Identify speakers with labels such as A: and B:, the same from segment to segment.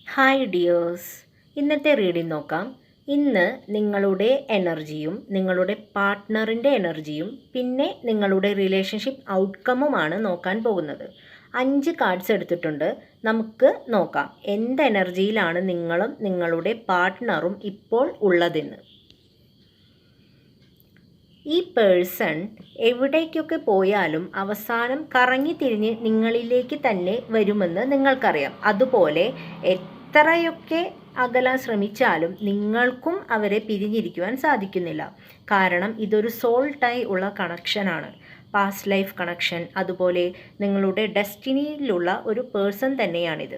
A: Hi dears, ഇന്നത്തെ reading നോക്കാം. ഇന്ന് നിങ്ങളുടെ എനർജിയും നിങ്ങളുടെ പാർട്ട്ണറിൻ്റെ എനർജിയും പിന്നെ നിങ്ങളുടെ റിലേഷൻഷിപ്പ് ഔട്ട്കമ്മുമാണ് നോക്കാൻ പോകുന്നത്. 5 കാർഡ്സ് എടുത്തിട്ടുണ്ട്. നമുക്ക് നോക്കാം എന്ത് എനർജിയിലാണ് നിങ്ങളും നിങ്ങളുടെ പാർട്ട്ണറും ഇപ്പോൾ ഉള്ളതെന്ന്. ഈ പേഴ്സൺ എവിടേക്കൊക്കെ പോയാലും അവസാനം കറങ്ങി തിരിഞ്ഞ് നിങ്ങളിലേക്ക് തന്നെ വരുമെന്ന് നിങ്ങൾക്കറിയാം. അതുപോലെ എത്രയൊക്കെ അകലാൻ ശ്രമിച്ചാലും നിങ്ങൾക്കും അവരെ പിരിഞ്ഞിരിക്കുവാൻ സാധിക്കുന്നില്ല. കാരണം ഇതൊരു സോൾ ടൈ ഉള്ള കണക്ഷനാണ്, പാസ്റ്റ് ലൈഫ് കണക്ഷൻ. അതുപോലെ നിങ്ങളുടെ ഡെസ്റ്റിനിയിലുള്ള ഒരു പേഴ്സൺ തന്നെയാണിത്.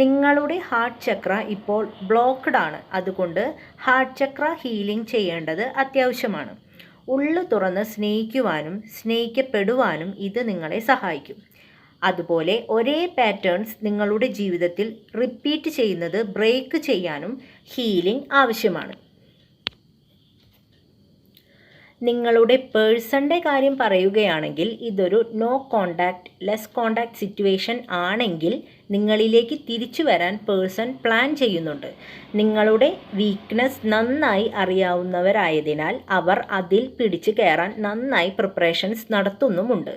A: നിങ്ങളുടെ ഹാർട്ട് ചക്ര ഇപ്പോൾ ബ്ലോക്ക്ഡ് ആണ്. അതുകൊണ്ട് ഹാർട്ട് ചക്ര ഹീലിംഗ് ചെയ്യേണ്ടത് അത്യാവശ്യമാണ്. ഉള്ളു തുറന്ന് സ്നേഹിക്കുവാനും സ്നേഹിക്കപ്പെടുവാനും ഇത് നിങ്ങളെ സഹായിക്കും. അതുപോലെ ഒരേ പാറ്റേൺസ് നിങ്ങളുടെ ജീവിതത്തിൽ റിപ്പീറ്റ് ചെയ്യുന്നത് ബ്രേക്ക് ചെയ്യാനും ഹീലിംഗ് ആവശ്യമാണ്. നിങ്ങളുടെ പേഴ്സണിൻ്റെ കാര്യം പറയുകയാണെങ്കിൽ ഇതൊരു no contact, less contact situation ആണെങ്കിൽ നിങ്ങളിലേക്ക് തിരിച്ചു വരാൻ പേഴ്സൺ പ്ലാൻ ചെയ്യുന്നുണ്ട്. നിങ്ങളുടെ വീക്ക്നെസ് നന്നായി അറിയാവുന്നവരായതിനാൽ അവർ അതിൽ പിടിച്ചു കയറാൻ നന്നായി പ്രിപ്പറേഷൻസ് നടത്തുന്നുമുണ്ട്.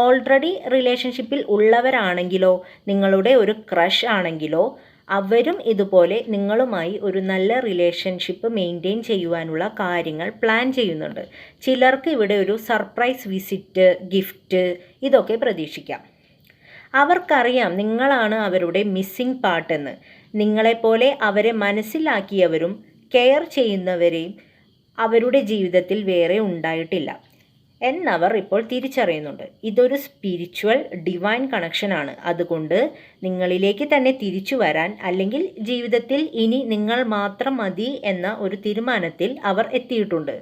A: ഓൾറെഡി റിലേഷൻഷിപ്പിൽ ഉള്ളവരാണെങ്കിലോ നിങ്ങളുടെ ഒരു ക്രഷ് ആണെങ്കിലോ അവരും ഇതുപോലെ നിങ്ങളുമായി ഒരു നല്ല റിലേഷൻഷിപ്പ് മെയിൻറ്റെയിൻ ചെയ്യുവാനുള്ള കാര്യങ്ങൾ പ്ലാൻ ചെയ്യുന്നുണ്ട്. ചിലർക്ക് ഇവിടെ ഒരു സർപ്രൈസ് വിസിറ്റ്, ഗിഫ്റ്റ് ഇതൊക്കെ പ്രതീക്ഷിക്കാം. അവർക്കറിയാം നിങ്ങളാണ് അവരുടെ മിസ്സിംഗ് പാർട്ടെന്ന്. നിങ്ങളെപ്പോലെ അവരെ മനസ്സിലാക്കിയവരും കെയർ ചെയ്യുന്നവരെയും അവരുടെ ജീവിതത്തിൽ വേറെ ഉണ്ടായിട്ടില്ല എന്നവർ ഇപ്പോൾ തിരിച്ചറിയുന്നുണ്ട്. ഇതൊരു സ്പിരിച്വൽ ഡിവൈൻ കണക്ഷനാണ്. അതുകൊണ്ട് നിങ്ങളിലേക്ക് തന്നെ തിരിച്ചു വരാൻ, അല്ലെങ്കിൽ ജീവിതത്തിൽ ഇനി നിങ്ങൾ മാത്രം മതി എന്ന ഒരു തീരുമാനത്തിൽ അവർ എത്തിയിട്ടുണ്ട്.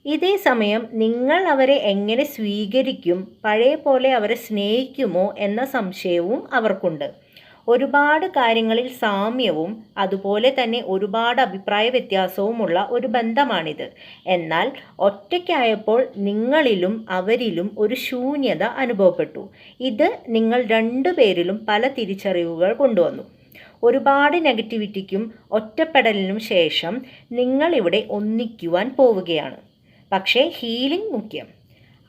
A: ഇതേ സമയം നിങ്ങൾ അവരെ എങ്ങനെ സ്വീകരിക്കും, പഴയ പോലെ അവരെ സ്നേഹിക്കുമോ എന്ന സംശയവും അവർക്കുണ്ട്. ഒരുപാട് കാര്യങ്ങളിൽ സാമ്യവും അതുപോലെ തന്നെ ഒരുപാട് അഭിപ്രായ വ്യത്യാസവുമുള്ള ഒരു ബന്ധമാണിത്. എന്നാൽ ഒറ്റയ്ക്കായപ്പോൾ നിങ്ങളിലും അവരിലും ഒരു ശൂന്യത അനുഭവപ്പെട്ടു. ഇത് നിങ്ങൾ രണ്ടുപേരിലും പല തിരിച്ചറിവുകൾ കൊണ്ടുവന്നു. ഒരുപാട് നെഗറ്റിവിറ്റിക്കും ഒറ്റപ്പെടലിനും ശേഷം നിങ്ങളിവിടെ ഒന്നിക്കുവാൻ പോവുകയാണ്. പക്ഷേ ഹീലിംഗ് മുഖ്യം.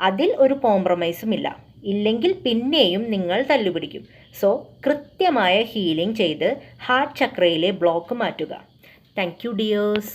A: അതിൽ ഒരു കോംപ്രമൈസും ഇല്ല. ഇല്ലെങ്കിൽ പിന്നെയും നിങ്ങൾ തല്ലുപിടിക്കും. സോ കൃത്യമായ ഹീലിംഗ് ചെയ്ത് ഹാർട്ട് ചക്രയിലെ ബ്ലോക്ക് മാറ്റുക. Thank you dears.